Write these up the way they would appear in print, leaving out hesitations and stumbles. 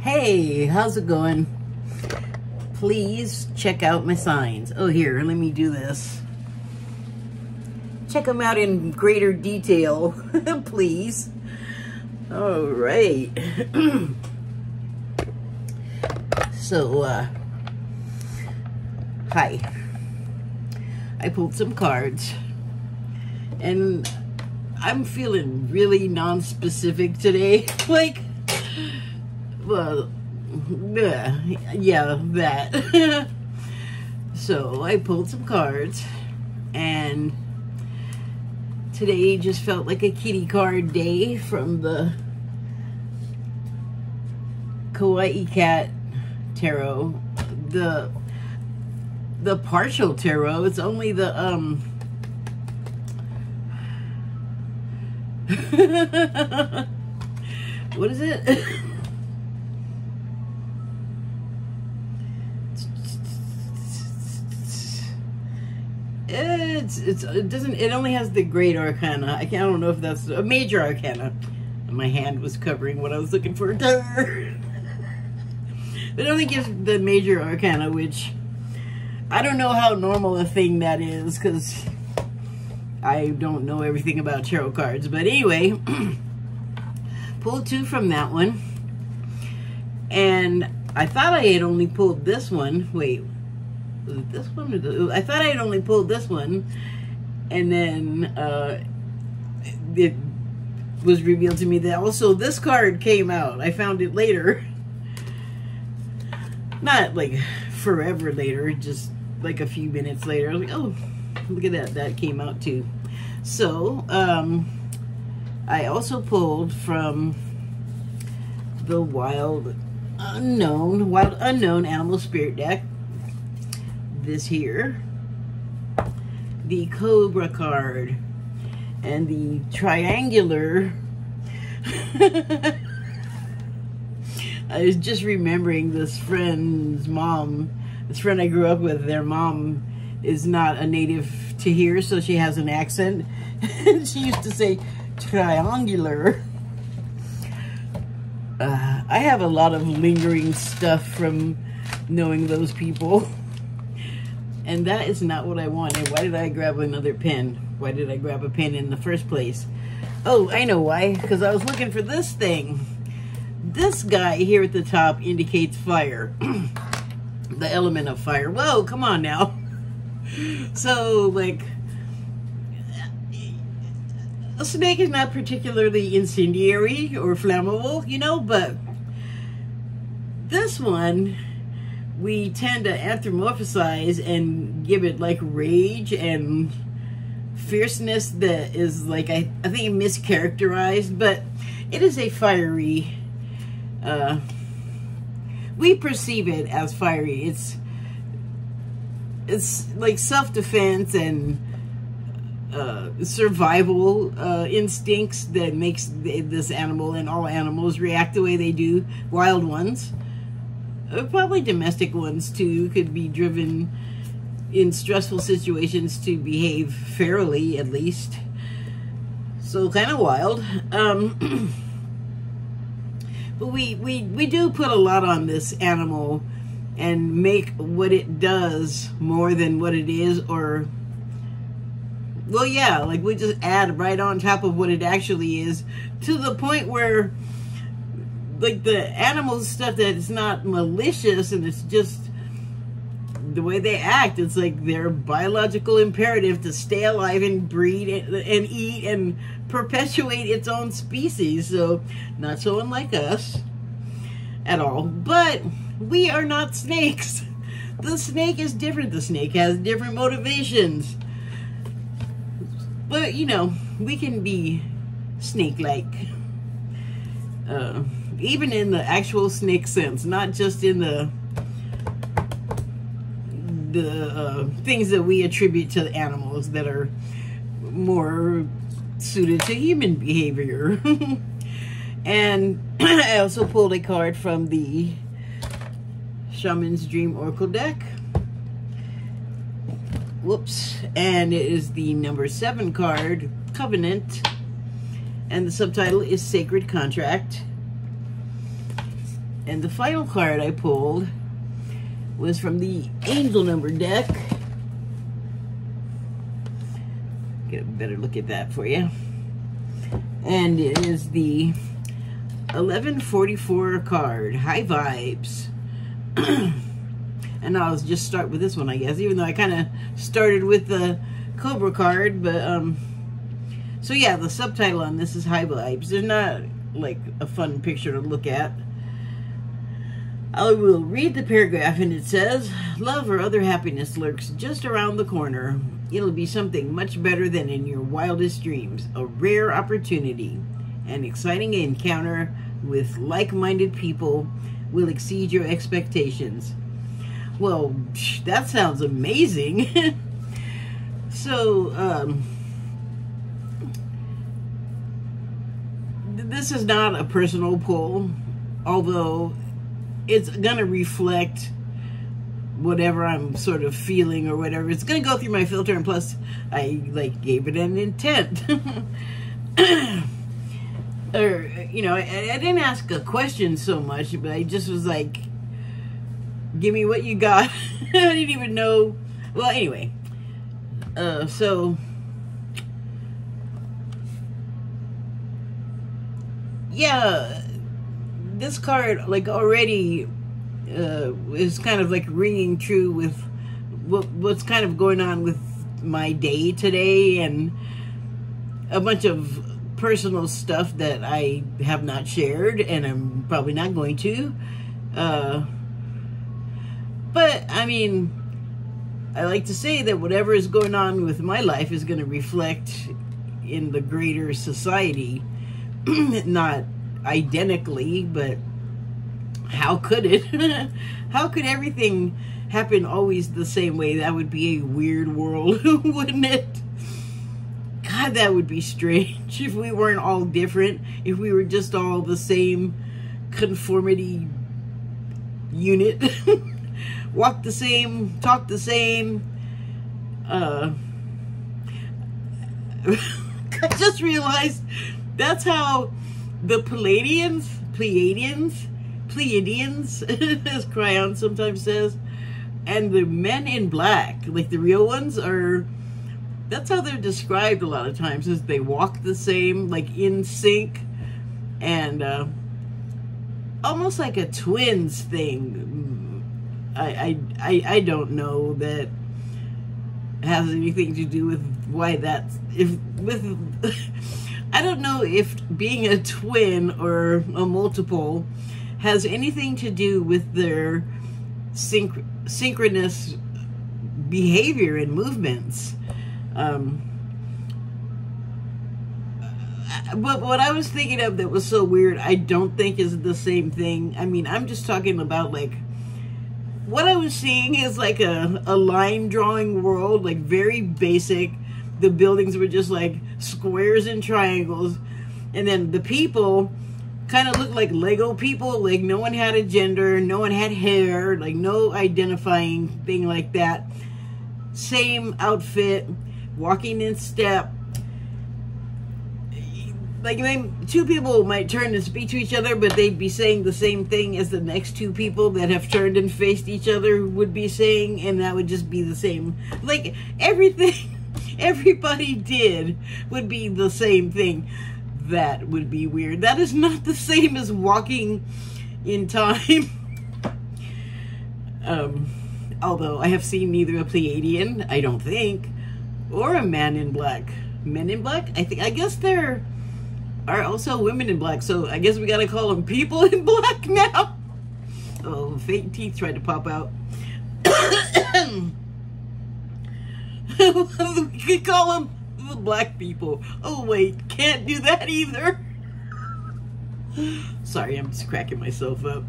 Hey, how's it going? Please check out my signs. Oh, here, let me do this. Check them out in greater detail, please. All right. So, hi. I pulled some cards, and I'm feeling really non-specific today. Like, well, yeah, that. So I pulled some cards, and today just felt like a kitty card day from the Kawaii Cat Tarot. The partial tarot, it's only the what is it? It only has the great arcana. I don't know if that's a major arcana. My hand was covering what I was looking for. It only gives the major arcana, which I don't know how normal a thing that is, because I don't know everything about tarot cards. But anyway, pulled two from that one, and I thought I had only pulled this one. Wait, was it this one? Or I thought I had only pulled this one, and then it was revealed to me that also this card came out. I found it later. Not like forever later, just like a few minutes later. I was like, oh, look at that. That came out too. So, I also pulled from the Wild Unknown Animal Spirit deck. This here, the Cobra card, and the triangular. I was just remembering this friend's mom, this friend I grew up with, their mom is not a native to here, so she has an accent. She used to say triangular. I have a lot of lingering stuff from knowing those people. And that is not what I wanted. Why did I grab another pen? Why did I grab a pen in the first place? Oh, I know why. Because I was looking for this thing. This guy here at the top indicates fire. The element of fire. Whoa, come on now. So, like, a snake is not particularly incendiary or flammable, you know, but this one, we tend to anthropomorphize and give it like rage and fierceness that is like, I think mischaracterized, but it is a fiery, we perceive it as fiery. It's like self-defense and survival instincts that makes this animal and all animals react the way they do. Wild ones. Probably domestic ones too could be driven in stressful situations to behave fairly, at least. So kind of wild. But we do put a lot on this animal and make what it does more than what it is, or, well, yeah, like we just add right on top of what it actually is, to the point where, like, the animal stuff that is not malicious and it's just the way they act, it's like their biological imperative to stay alive and breed and eat and perpetuate its own species. So not so unlike us at all, but we are not snakes. The snake is different. The snake has different motivations, but you know, we can be snake-like. Even in the actual snake sense, not just in the things that we attribute to animals that are more suited to human behavior. And I also pulled a card from the Shaman's Dream Oracle deck. Whoops. And it is the number 7 card, Covenant. And the subtitle is Sacred Contract. And the final card I pulled was from the angel number deck. Get a better look at that for you. And it is the 1144 card, High Vibes. And I'll just start with this one, I guess, even though I kind of started with the Cobra card. But, so yeah, the subtitle on this is High Vibes. They're not, like, a fun picture to look at. I will read the paragraph, and it says, love or other happiness lurks just around the corner. It'll be something much better than in your wildest dreams. A rare opportunity. An exciting encounter with like-minded people will exceed your expectations. Well, that sounds amazing. So, this is not a personal pull, although it's going to reflect whatever I'm sort of feeling or whatever. It's going to go through my filter, and plus I like gave it an intent. Or, you know, I didn't ask a question so much, but I just was like, give me what you got. I didn't even know. Well, anyway, so yeah, this card, like, already is kind of like ringing true with what's kind of going on with my day today, and a bunch of personal stuff that I have not shared, and I'm probably not going to. But I mean, I like to say that whatever is going on with my life is going to reflect in the greater society. Not identically, but how could it? How could everything happen always the same way? That would be a weird world, wouldn't it? God, that would be strange if we weren't all different, if we were just all the same conformity unit. Walk the same, talk the same. I just realized that's how the Pleiadians, as Cryon sometimes says, and the men in black, like the real ones, are, that's how they're described a lot of times, is they walk the same, like in sync, and almost like a twins thing. I don't know that has anything to do with why that's, I don't know if being a twin or a multiple has anything to do with their synchronous behavior and movements. But what I was thinking of that was so weird, I don't think is the same thing. I mean, I'm just talking about, like, what I was seeing is like a line drawing world, like very basic. The buildings were just like squares and triangles. And then the people kind of looked like Lego people. Like no one had a gender, no one had hair, like no identifying thing like that. Same outfit, walking in step. Like, two people might turn and speak to each other, but they'd be saying the same thing as the next two people that have turned and faced each other would be saying, and that would just be the same. Like, everything everybody did would be the same thing. That would be weird. That is not the same as walking in time. Although I have seen neither a Pleiadian, I don't think, or a man in black. Men in black? I guess there are also women in black, so I guess we gotta call them people in black now. Oh, fake teeth tried to pop out. We could call them the black people. Oh wait, can't do that either. Sorry, I'm just cracking myself up.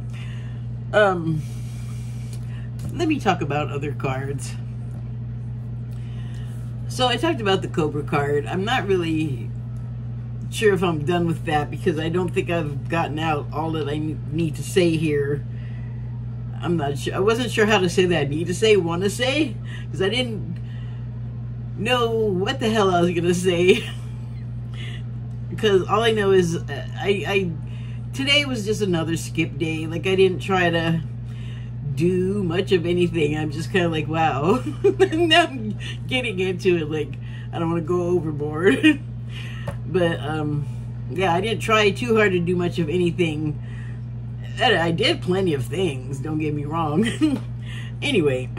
Let me talk about other cards. So I talked about the Cobra card. I'm not really sure if I'm done with that because I don't think I've gotten out all that I need to say here. I'm not sure. I wasn't sure how to say that I need to say, want to say, because I didn't know what the hell I was going to say. Because all I know is I today was just another skip day. Like, I didn't try to do much of anything. I'm just kind of like, wow. Now I'm getting into it, like, I don't want to go overboard. But yeah, I didn't try too hard to do much of anything. I did plenty of things, don't get me wrong. Anyway,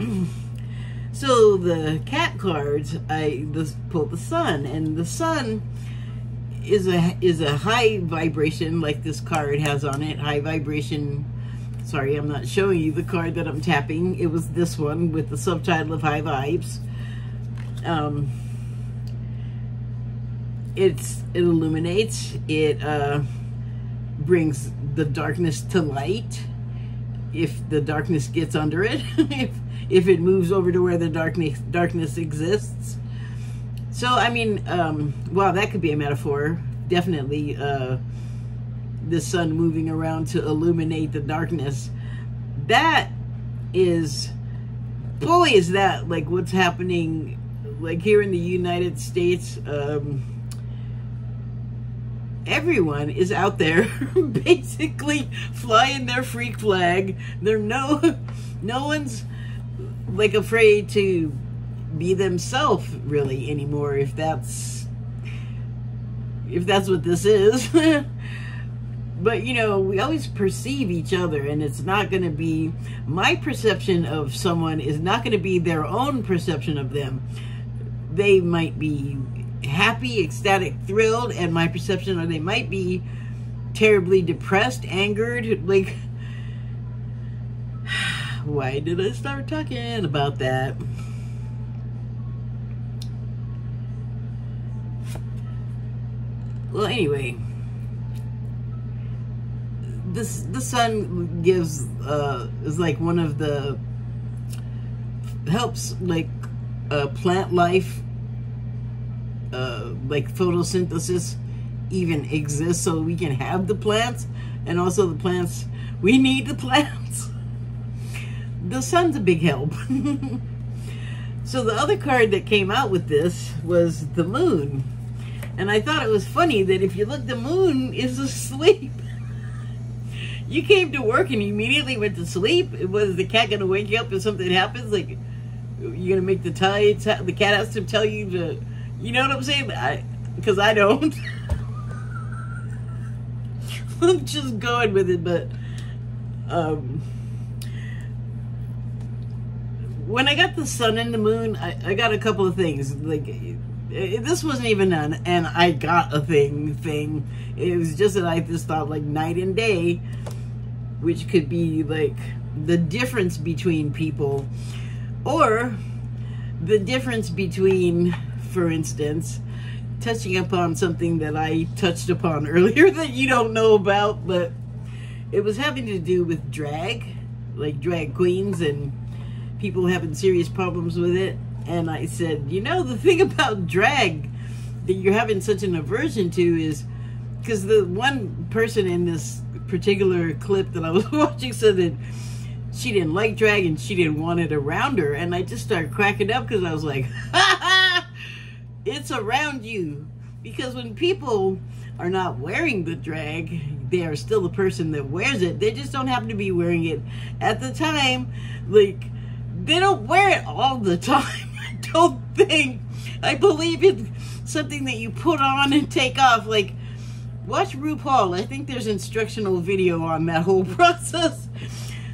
so the cat cards, I pulled the sun, and the sun is a high vibration, like this card has on it, high vibration. Sorry, I'm not showing you the card that I'm tapping. It was this one with the subtitle of High Vibes. It illuminates, it brings the darkness to light, if the darkness gets under it, if it moves over to where the darkness exists. So, I mean, wow, that could be a metaphor. Definitely, the sun moving around to illuminate the darkness. That is, boy, is that like what's happening, like here in the United States. Everyone is out there basically flying their freak flag. No one's like afraid to be themselves really anymore, if that's what this is. But you know, we always perceive each other, and it's not going to be, my perception of someone is not going to be their own perception of them. They might be happy, ecstatic, thrilled, and my perception, or they might be terribly depressed, angered. Like, why did I start talking about that? Well, anyway, the sun gives is like one of the, helps like plant life, like photosynthesis even exists, so we can have the plants, and also the plants, we need the plants. The sun's a big help. So the other card that came out with this was the moon, and I thought it was funny that if you look, the moon is asleep. You came to work and you immediately went to sleep. Was the cat gonna wake you up if something happens? Like, you're gonna make the cat has to tell you to, you know what I'm saying? Because I don't. I'm just going with it, but when I got the sun and the moon, I got a couple of things. Like, this wasn't even an I got a thing. It was just that I just thought, like, night and day, which could be like the difference between people, or the difference between, for instance, touching upon something that I touched upon earlier that you don't know about, but it was having to do with drag, like drag queens and people having serious problems with it. And I said, you know, the thing about drag that you're having such an aversion to is, because the one person in this particular clip that I was watching said that she didn't like drag and she didn't want it around her, and I just started cracking up because I was like, ha ha, it's around you. Because when people are not wearing the drag, they are still the person that wears it. They just don't happen to be wearing it at the time. Like, they don't wear it all the time. I don't think. I believe it's something that you put on and take off. Like, watch RuPaul. I think there's instructional video on that whole process.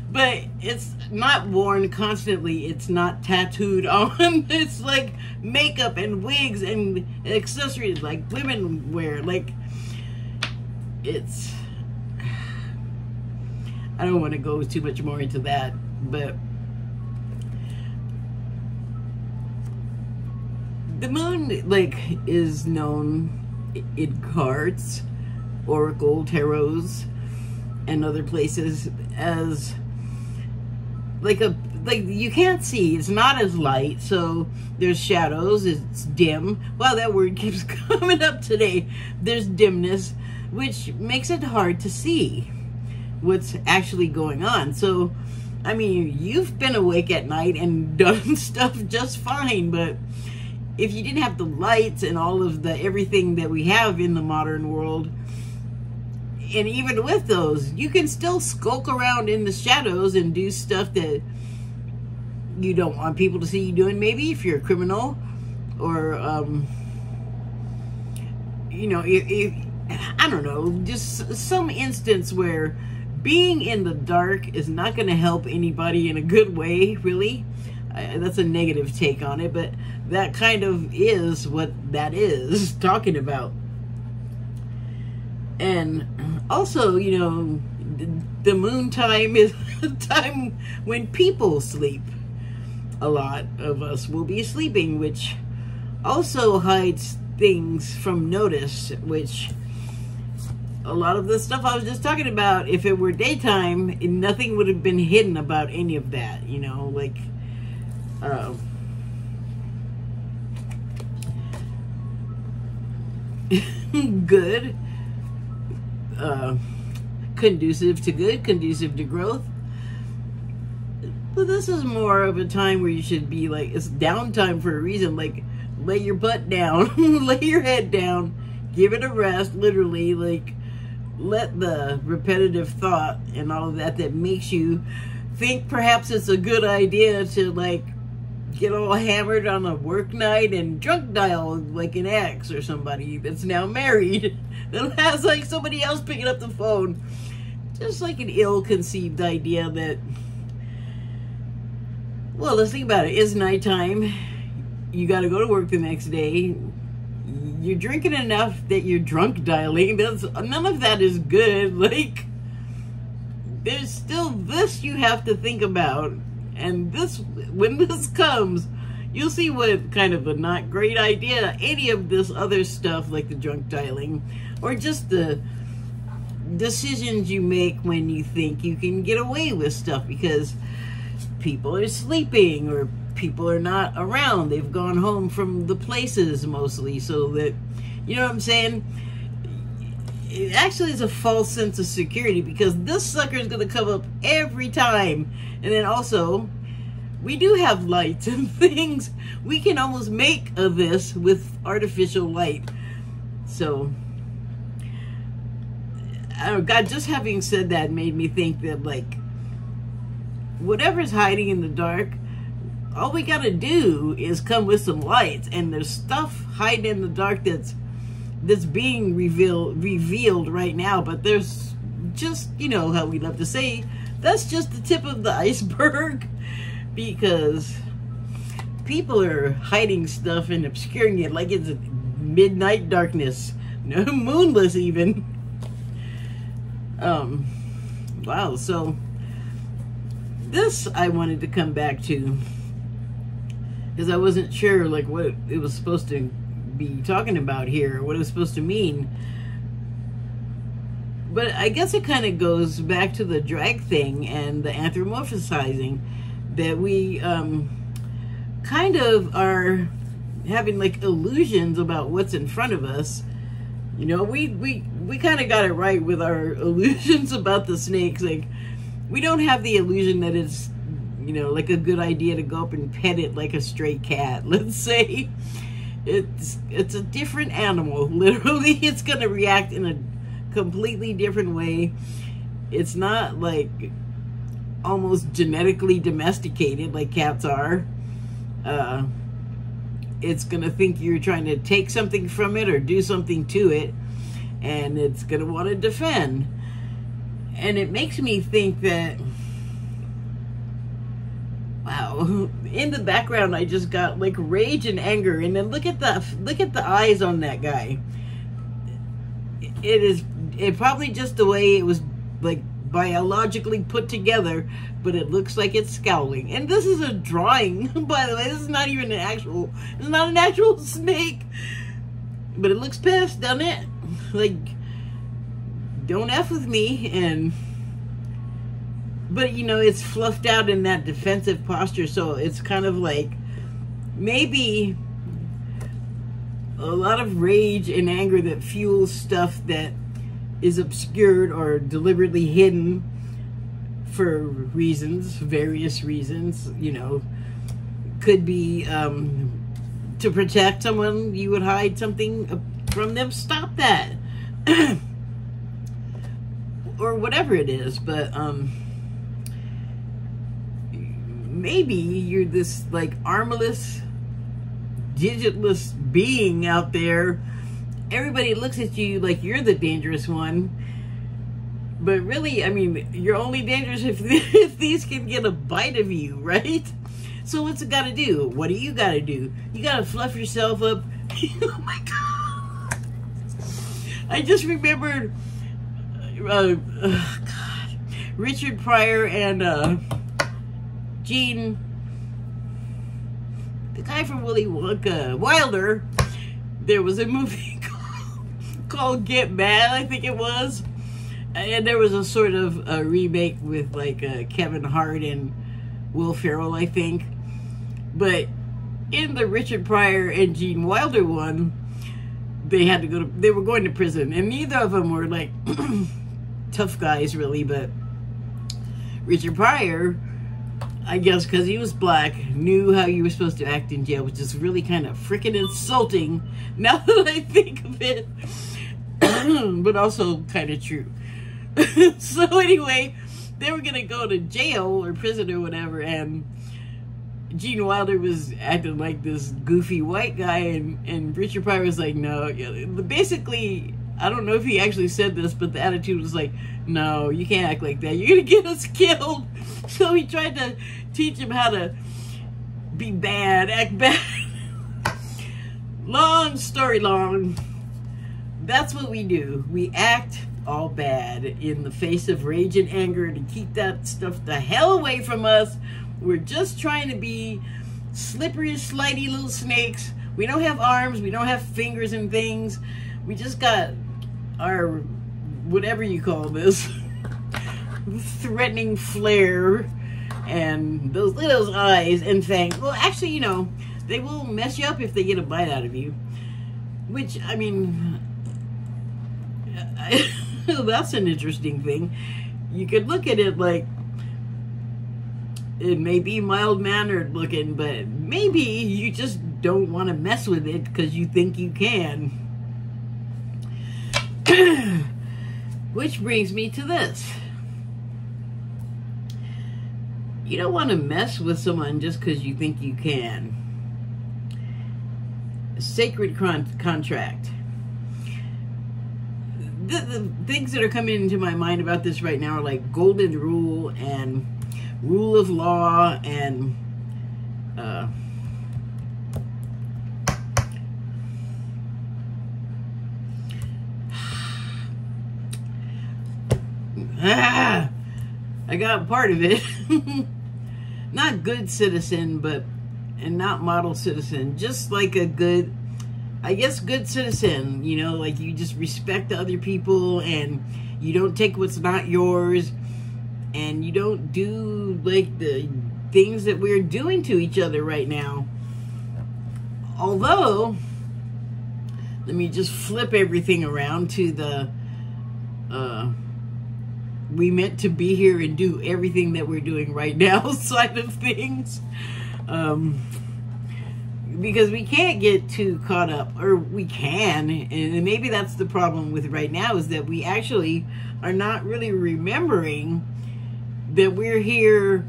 But it's not worn constantly. It's not tattooed on. It's like makeup and wigs and accessories like women wear. Like, it's... I don't want to go too much more into that, but the moon, like, is known in cards, oracle, tarots, and other places as like you can't see. It's not as light, so there's shadows. It's dim. Wow, that word keeps coming up today. There's dimness, which makes it hard to see what's actually going on. So, I mean, you've been awake at night and done stuff just fine, but if you didn't have the lights and all of the everything that we have in the modern world, And even with those, you can still skulk around in the shadows and do stuff that you don't want people to see you doing, maybe if you're a criminal, or you know, if I don't know, just some instance where being in the dark is not going to help anybody in a good way, really. That's a negative take on it, but that kind of is what that is talking about. And also, you know, the moon time is a time when people sleep. A lot of us will be sleeping, which also hides things from notice, which a lot of the stuff I was just talking about, if it were daytime, nothing would have been hidden about any of that, you know, like good, conducive to good, conducive to growth. But this is more of a time where you should be like, it's downtime for a reason. Like, lay your butt down, lay your head down, give it a rest, literally. Like, let the repetitive thought and all of that that makes you think perhaps it's a good idea to, like, get all hammered on a work night and drunk dial like an ex or somebody that's now married that has, like, somebody else picking up the phone. Just like an ill-conceived idea that, well, let's think about it. It's nighttime. You got to go to work the next day. You're drinking enough that you're drunk dialing. None of that is good. Like, there's still this you have to think about. And this, when this comes, you'll see what kind of a not great idea any of this other stuff, like the drunk dialing, or just the decisions you make when you think you can get away with stuff because people are sleeping or people are not around. They've gone home from the places mostly, so that, you know what I'm saying? It actually is a false sense of security because this sucker is going to come up every time. And then also, we do have lights and things. We can almost make of this with artificial light. So, oh God, just having said that made me think that, like, whatever's hiding in the dark, all we gotta do is come with some lights, and there's stuff hiding in the dark that's being revealed right now. But there's just, you know how we love to say, that's just the tip of the iceberg, because people are hiding stuff and obscuring it like it's a midnight darkness, no, moonless even. Wow. So this I wanted to come back to because I wasn't sure, like, what it was supposed to be talking about here, what it was supposed to mean. But I guess it kind of goes back to the drag thing and the anthropomorphizing, that we kind of are having, like, illusions about what's in front of us. You know, we kind of got it right with our illusions about the snakes. Like, we don't have the illusion that it's, you know, like a good idea to go up and pet it like a stray cat, let's say. It's a different animal. Literally, it's going to react in a completely different way. It's not, like, almost genetically domesticated like cats are. It's going to think you're trying to take something from it or do something to it, and it's going to want to defend. And it makes me think that, wow, in the background I just got, like, rage and anger, and then look at the eyes on that guy. It probably just the way it was, like, biologically put together, but it looks like it's scowling. And this is a drawing, by the way. This is not even it's not an actual snake, but it looks pissed, doesn't it? Like, don't F with me. But, you know, it's fluffed out in that defensive posture, so it's kind of like maybe a lot of rage and anger that fuels stuff that is obscured or deliberately hidden for reasons, various reasons, you know. Could be to protect someone, you would hide something from them. Stop that. or whatever it is. But maybe you're this like armless, digitless being out there. Everybody looks at you like you're the dangerous one. But really, I mean, you're only dangerous if these can get a bite of you, right? So what's it got to do? What do you got to do? You got to fluff yourself up. Oh my God. I just remembered, God, Richard Pryor and Gene, the guy from Willy Wonka, Wilder. There was a movie called Get Mad, I think it was. And there was a sort of a remake with like Kevin Hart and Will Ferrell, I think. But in the Richard Pryor and Gene Wilder one, they were going to prison, and neither of them were like tough guys really. But Richard Pryor, I guess because he was black, knew how you were supposed to act in jail, which is really kind of freaking insulting now that I think of it, but also kind of true. So anyway, they were gonna go to jail or prison or whatever, and Gene Wilder was acting like this goofy white guy, and Richard Pryor was like, no. Basically, I don't know if he actually said this, but the attitude was like, no, you can't act like that. You're gonna get us killed. So he tried to teach him how to be bad, act bad. Long story long, that's what we do. We act all bad in the face of rage and anger to keep that stuff the hell away from us. We're just trying to be slippery, slidey little snakes. We don't have arms, we don't have fingers and things. We just got our, whatever you call this, threatening flare and those little eyes and fangs. Well, actually, you know, they will mess you up if they get a bite out of you. Which, I mean, that's an interesting thing. You could look at it like it may be mild-mannered looking, but maybe you just don't want to mess with it because you think you can. Which brings me to this. You don't want to mess with someone just because you think you can. A sacred contract. The things that are coming into my mind about this right now are like golden rule and rule of law and I got part of it. Not good citizen, and not model citizen, just like a good, I guess, good citizen, you know, like you just respect the other people and you don't take what's not yours and you don't do like the things that we're doing to each other right now. Although, let me just flip everything around to the, we meant to be here and do everything that we're doing right now side of things. Because we can't get too caught up, or we can, and maybe that's the problem with right now, is that we actually are not really remembering that we're here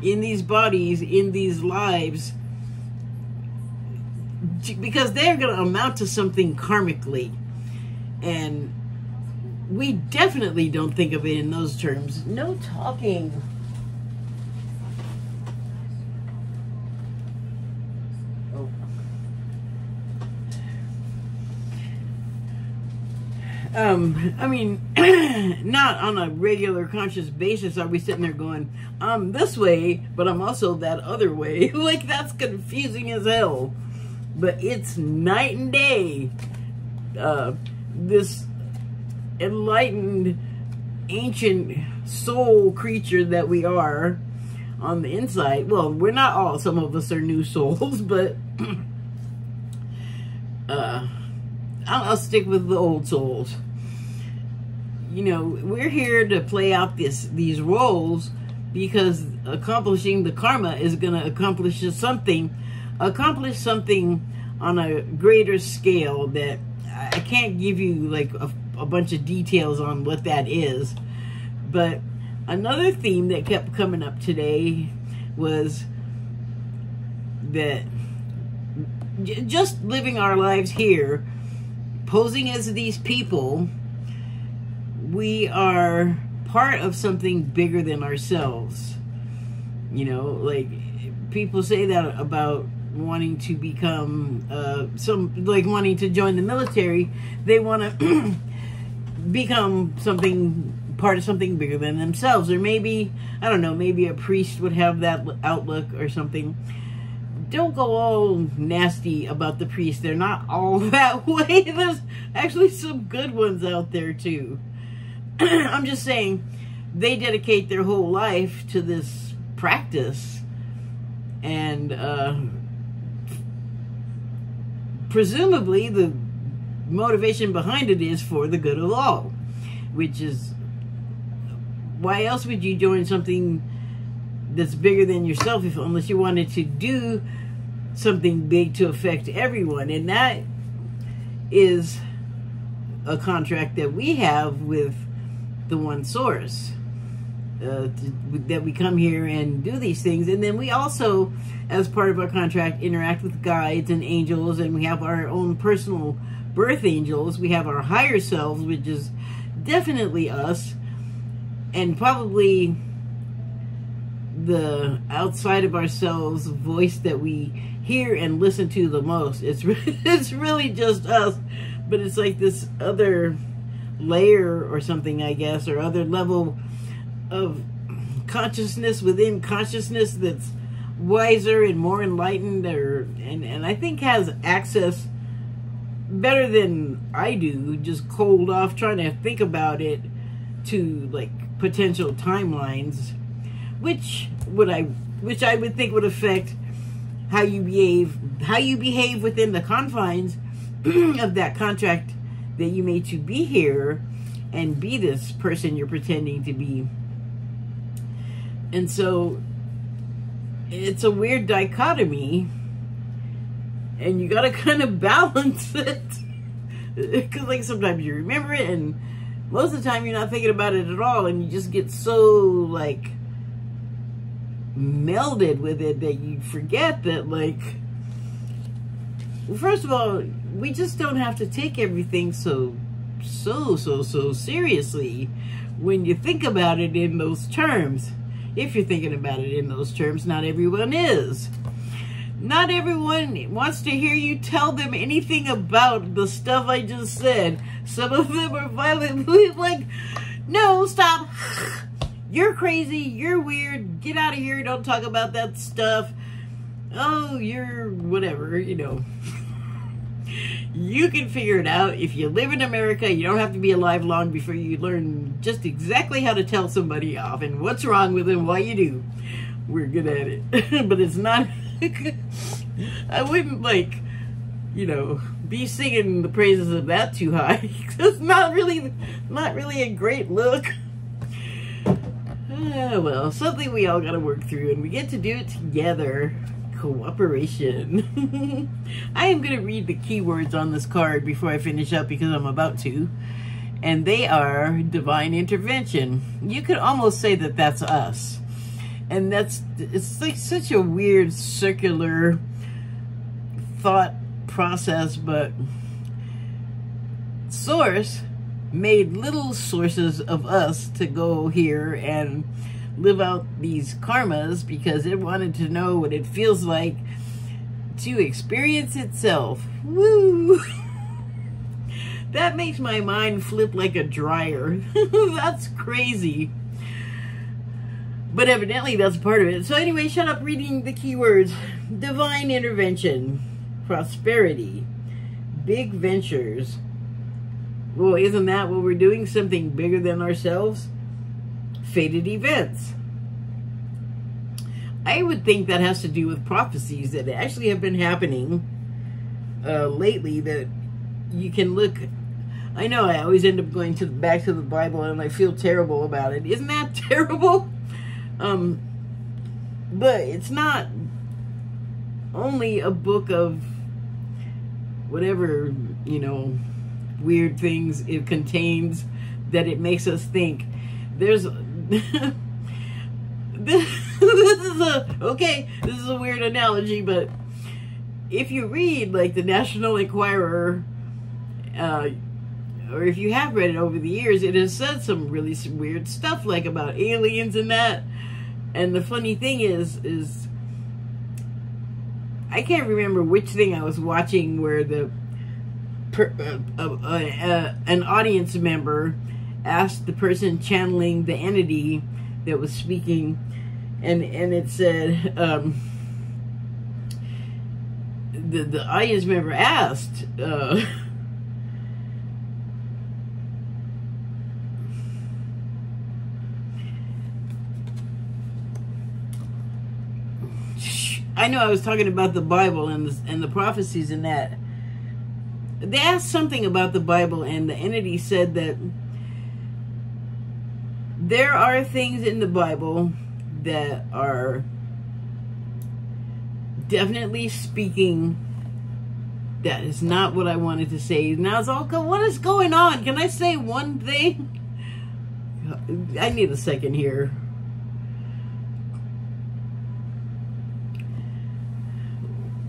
in these bodies, in these lives, because they're going to amount to something karmically. And we definitely don't think of it in those terms. No talking. I mean, not on a regular conscious basis are we sitting there going, I'm this way, but I'm also that other way. Like, that's confusing as hell. But it's night and day. This enlightened, ancient soul creature that we are on the inside. Well, we're not all. Some of us are new souls, but I'll stick with the old souls. You know, we're here to play out these roles because accomplishing the karma is going to accomplish something on a greater scale that I can't give you like a bunch of details on what that is. But another theme that kept coming up today was that just living our lives here, posing as these people, we are part of something bigger than ourselves. You know, like people say that about wanting to become wanting to join the military. They want to become part of something bigger than themselves. Or maybe, I don't know, maybe a priest would have that outlook or something. Don't go all nasty about the priests. They're not all that way. There's actually some good ones out there too. I'm just saying, they dedicate their whole life to this practice, and presumably the motivation behind it is for the good of all, which is, why else would you join something that's bigger than yourself unless you wanted to do something big to affect everyone? And that is a contract that we have with the one source, that we come here and do these things. And then we also, as part of our contract, interact with guides and angels, and we have our own personal birth angels. We have our higher selves, which is definitely us, and probably the outside of ourselves voice that we hear and listen to the most. It's really just us, but it's like this other layer or something, I guess, or other level of consciousness within consciousness that's wiser and more enlightened, and I think has access better than I do, just cold off trying to think about it, to like potential timelines, which I would think would affect how you behave within the confines of that contract that you made to be here and be this person you're pretending to be. And so it's a weird dichotomy, and you gotta kind of balance it, because like sometimes you remember it, and most of the time you're not thinking about it at all, and you just get so like melded with it that you forget that, like, first of all, we just don't have to take everything so seriously when you think about it in those terms. If you're thinking about it in those terms, not everyone is. Not everyone wants to hear you tell them anything about the stuff I just said. Some of them are violently like, no, stop. You're crazy. You're weird. Get out of here. Don't talk about that stuff. Oh, you're whatever, you know. You can figure it out. If you live in America, you don't have to be alive long before you learn just exactly how to tell somebody off and what's wrong with them, why you do. We're good at it. But it's not... I wouldn't, like, you know, be singing the praises of that too high. It's not really a great look. Well, something we all gotta work through, and we get to do it together. Cooperation. I am going to read the keywords on this card before I finish up, because I'm about to. And they are divine intervention. You could almost say that that's us. And it's like such a weird circular thought process, but Source made little sources of us to go here and live out these karmas because it wanted to know what it feels like to experience itself. Woo! That makes my mind flip like a dryer. That's crazy. But evidently that's part of it. So anyway, shut up reading the keywords. Divine intervention, prosperity, big ventures. Well, isn't that what we're doing? Something bigger than ourselves? Fated events. I would think that has to do with prophecies that actually have been happening lately, that you can look. I know I always end up going back to the Bible, and I feel terrible about it. Isn't that terrible? But it's not only a book of whatever, you know, weird things it contains that it makes us think. there's this is a weird analogy, but if you read like the National Enquirer, or if you have read it over the years, it has said some really weird stuff like about aliens and that. And the funny thing is I can't remember which thing I was watching where an audience member asked the person channeling the entity that was speaking, and it said, the audience member asked, I know I was talking about the Bible and the prophecies and that. They asked something about the Bible, and the entity said that there are things in the Bible that are definitely speaking. That is not what I wanted to say. Now it's all, what is going on? Can I say one thing? I need a second here.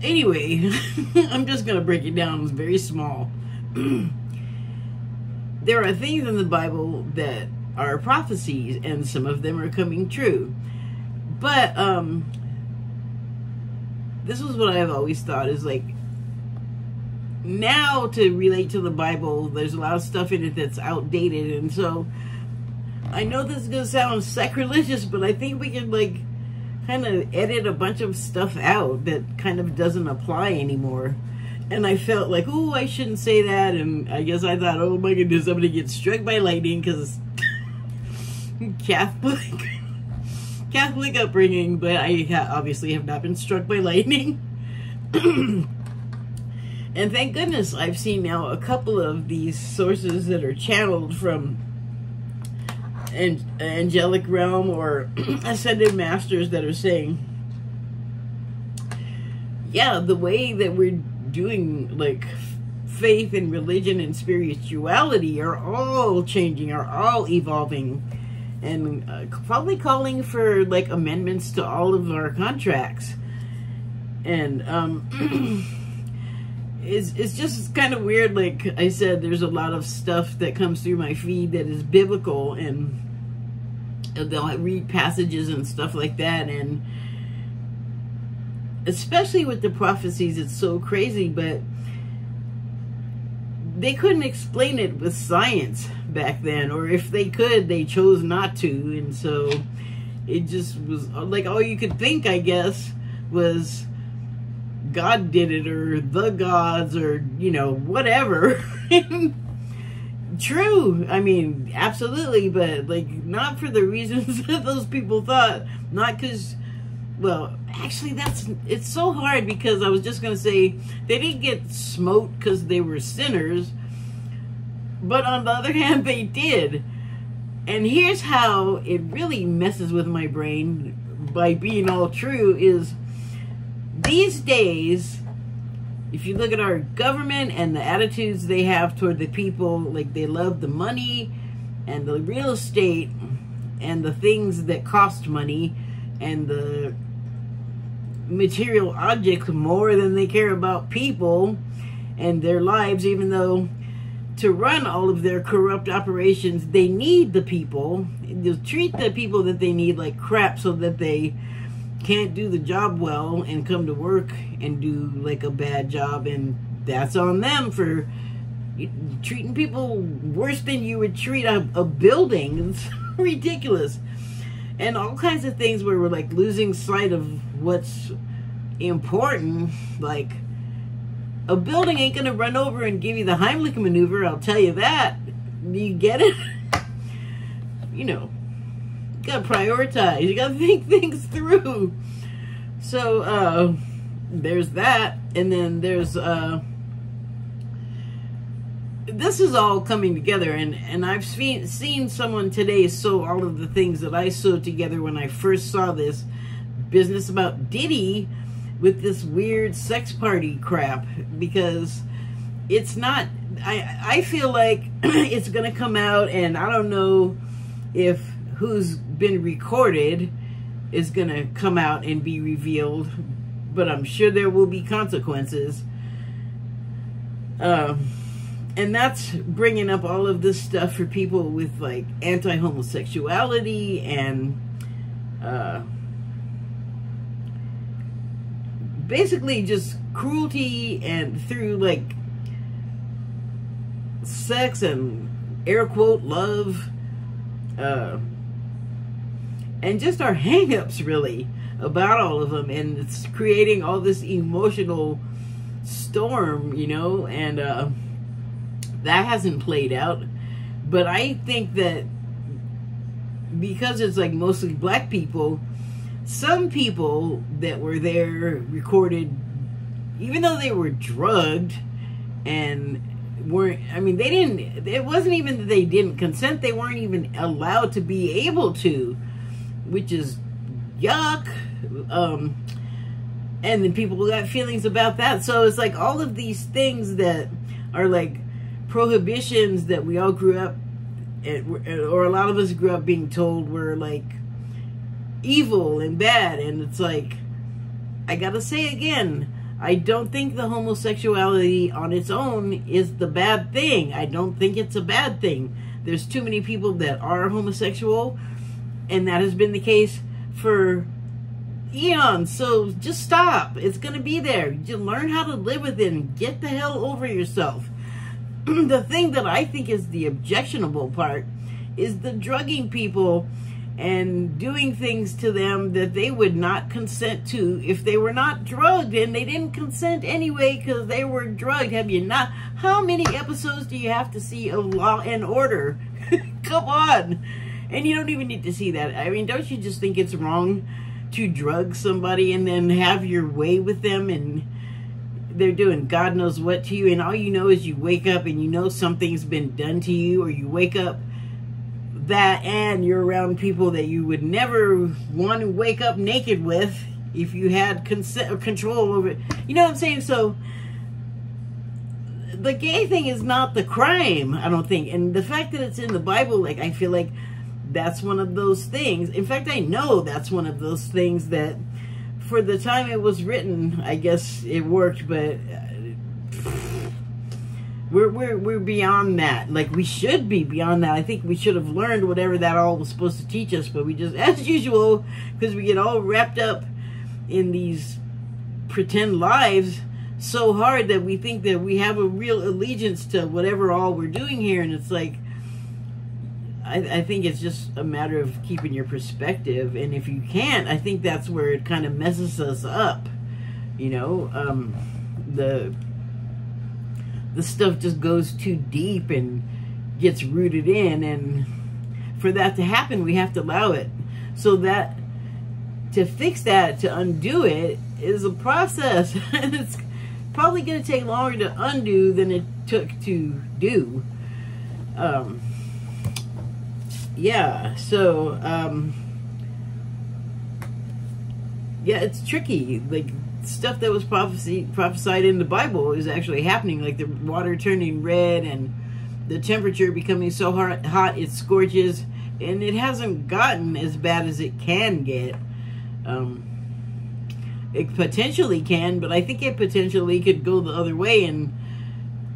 Anyway, I'm just going to break it down. It's very small. There are things in the Bible that are prophecies, and some of them are coming true. But this is what I've always thought is like, now to relate to the Bible, there's a lot of stuff in it that's outdated. And so I know this is going to sound sacrilegious, but I think we can like kind of edit a bunch of stuff out that kind of doesn't apply anymore. And I felt like, oh, I shouldn't say that. And I guess I thought, oh my goodness, I'm going to get struck by lightning because Catholic upbringing, but I obviously have not been struck by lightning. And thank goodness I've seen now a couple of these sources that are channeled from angelic realm or ascended masters that are saying, yeah, the way that we're doing like faith and religion and spirituality are all changing, are all evolving, and probably calling for like amendments to all of our contracts. And it's just kind of weird. Like I said, there's a lot of stuff that comes through my feed that is biblical, and they'll read passages and stuff like that. And especially with the prophecies, it's so crazy, but they couldn't explain it with science back then, or if they could, they chose not to. And so it just was like all you could think, I guess, was God did it, or the gods, or, you know, whatever. True, I mean, absolutely, but like not for the reasons that those people thought. Not because, well, actually it's so hard, because I was just going to say they didn't get smote because they were sinners, but on the other hand they did. And here's how it really messes with my brain by being all true is, these days, if you look at our government and the attitudes they have toward the people, like they love the money and the real estate and the things that cost money and the material objects more than they care about people and their lives, even though to run all of their corrupt operations, they need the people. They'll treat the people that they need like crap so that they can't do the job well and come to work and do like a bad job, and that's on them for treating people worse than you would treat a building. It's ridiculous. And all kinds of things where we're like losing sight of what's important. Like a building ain't gonna run over and give you the Heimlich maneuver, I'll tell you that. You get it? You know, you gotta prioritize, you gotta think things through. So there's that. And then there's this is all coming together, and I've seen someone today sew all of the things that I sewed together when I first saw this business about Diddy with this weird sex party crap, because it's not, I feel like it's gonna come out, and I don't know if who's been recorded is going to come out and be revealed, but I'm sure there will be consequences. And that's bringing up all of this stuff for people with like anti-homosexuality and basically just cruelty and through like sex and air quote love, and just our hang-ups really about all of them, and it's creating all this emotional storm, you know, and that hasn't played out. But I think that because it's like mostly black people, some people that were there recorded, even though they were drugged and weren't, I mean, they didn't, it wasn't even that they didn't consent, they weren't even allowed to be able to, which is yuck. And then people got feelings about that. So it's like all of these things that are like prohibitions that we all grew up, or a lot of us grew up being told were like evil and bad. And it's like, I gotta say again, I don't think the homosexuality on its own is the bad thing. I don't think it's a bad thing. There's too many people that are homosexual, and that has been the case for eons. So just stop. It's gonna be there. You learn how to live with it and get the hell over yourself. The thing that I think is the objectionable part is the drugging people and doing things to them that they would not consent to if they were not drugged, and they didn't consent anyway because they were drugged. Have you not? How many episodes do you have to see of Law and Order? Come on. And you don't even need to see that. I mean, don't you just think it's wrong to drug somebody and then have your way with them, and they're doing God knows what to you, and all you know is you wake up and you know something's been done to you, or you wake up that and you're around people that you would never want to wake up naked with if you had consent or control over it. You know what I'm saying? So the gay thing is not the crime, I don't think. And the fact that it's in the Bible, like, I feel like that's one of those things. In fact, I know that's one of those things that for the time it was written, I guess it worked, but we're beyond that. Like, we should be beyond that. I think we should have learned whatever that all was supposed to teach us, but we just, as usual, because we get all wrapped up in these pretend lives so hard that we think that we have a real allegiance to whatever all we're doing here. And it's like, I think it's just a matter of keeping your perspective. And if you can't, I think that's where it kind of messes us up. You know, the stuff just goes too deep and gets rooted in. And for that to happen, we have to allow it. So that to fix that, to undo it, is a process. And it's probably going to take longer to undo than it took to do. Yeah, so, yeah, it's tricky. Like, stuff that was prophesied in the Bible is actually happening, like the water turning red and the temperature becoming so hot it scorches, and it hasn't gotten as bad as it can get. It potentially can, but I think it potentially could go the other way and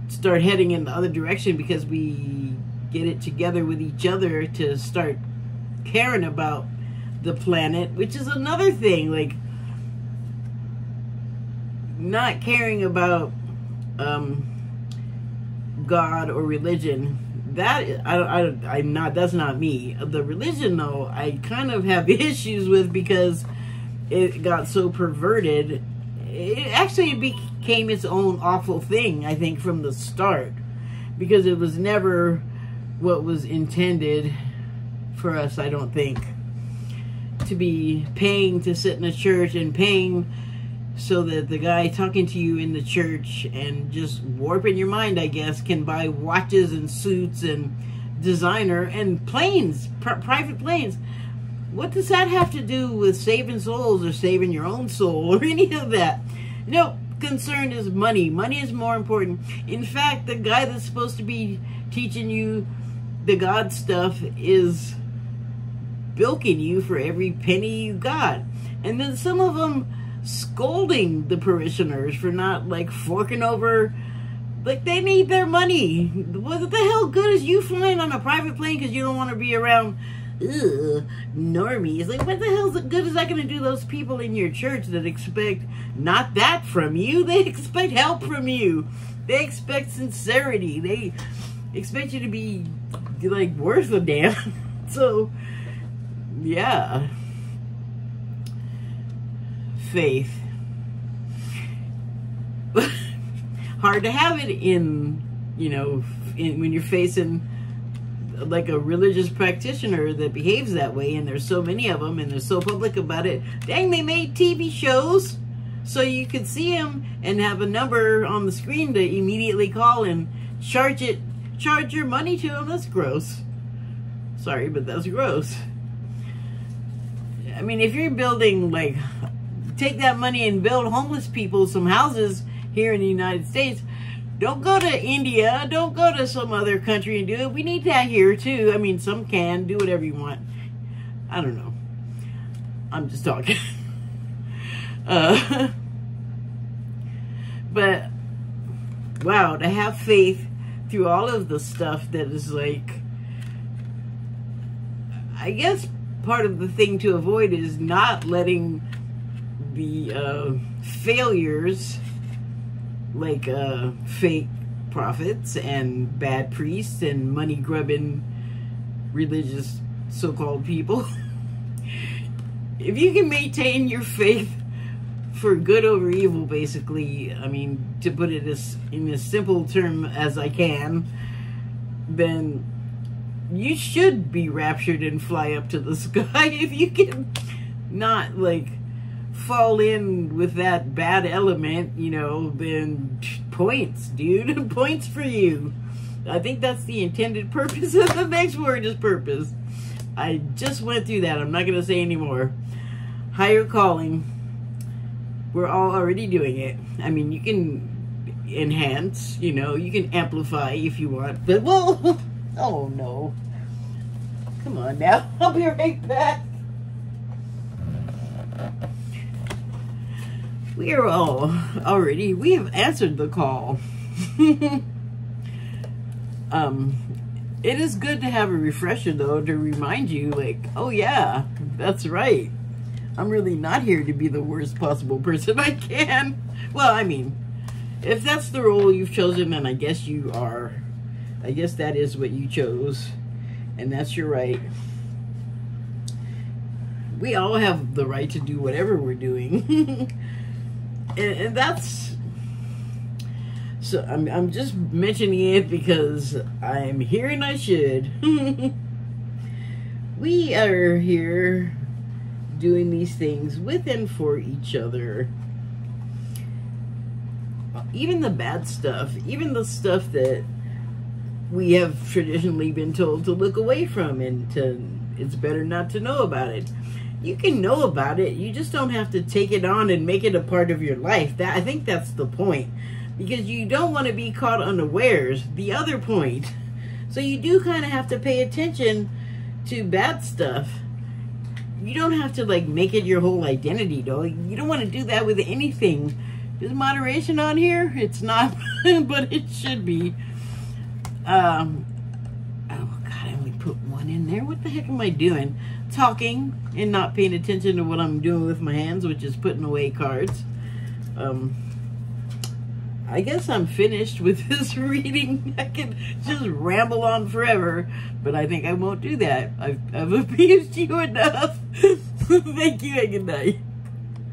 start heading in the other direction because we get it together with each other to start caring about the planet, which is another thing. Like, not caring about God or religion, that I'm not, that's not me. The religion, though, I kind of have issues with because it got so perverted. It actually became its own awful thing, I think, from the start, because it was never what was intended for us, I don't think, to be paying to sit in a church and paying so that the guy talking to you in the church and just warping your mind, I guess, can buy watches and suits and designer and planes, private planes. What does that have to do with saving souls or saving your own soul or any of that? No, concern is money. Money is more important. In fact, the guy that's supposed to be teaching you the God stuff is bilking you for every penny you got. And then some of them scolding the parishioners for not, like, forking over, like, they need their money. What the hell good is you flying on a private plane because you don't want to be around normies? Like, what the hell good is that going to do those people in your church that expect not that from you? They expect help from you. They expect sincerity. They expect you to be, like, worth a damn. So, yeah. Faith. Hard to have it in, you know, when you're facing like a religious practitioner that behaves that way, and there's so many of them and they're so public about it. Dang, they made TV shows so you could see them and have a number on the screen to immediately call and charge your money to them. That's gross. Sorry, but that's gross. I mean, if you're building, like, take that money and build homeless people some houses here in the United States, don't go to India, don't go to some other country and do it. We need that here too. I mean, some can do whatever you want. I don't know. I'm just talking. But wow, to have faith through all of the stuff that is, like, I guess part of the thing to avoid is not letting the failures, like fake prophets and bad priests and money grubbing religious so-called people. If you can maintain your faith for good over evil, basically, I mean, to put it in as simple term as I can, then you should be raptured and fly up to the sky. If you can not, like, fall in with that bad element, you know, then points, dude. Points for you. I think that's the intended purpose of the next word is purpose. I just went through that. I'm not going to say anymore. Higher calling. We're all already doing it. I mean, you can enhance, you know, you can amplify if you want, but, well, oh no. Come on now. I'll be right back. We are all already, we have answered the call. It is good to have a refresher, though, to remind you, like, oh yeah, that's right. I'm really not here to be the worst possible person I can. Well, I mean, if that's the role you've chosen, then I guess you are. I guess that is what you chose, and that's your right. We all have the right to do whatever we're doing. And that's, so I'm just mentioning it because I'm here and I should. We are here doing these things with and for each other. Even the bad stuff, even the stuff that we have traditionally been told to look away from and it's better not to know about it. You can know about it, you just don't have to take it on and make it a part of your life. I think that's the point. Because you don't want to be caught unawares, the other point. So you do kind of have to pay attention to bad stuff. You don't have to, like, make it your whole identity, though. You don't want to do that with anything. Is moderation on here? It's not, but it should be. Oh, God, I only put one in there. What the heck am I doing? Talking and not paying attention to what I'm doing with my hands, which is putting away cards. I guess I'm finished with this reading. I can just ramble on forever, but I think I won't do that. I've abused you enough. Thank you and good night.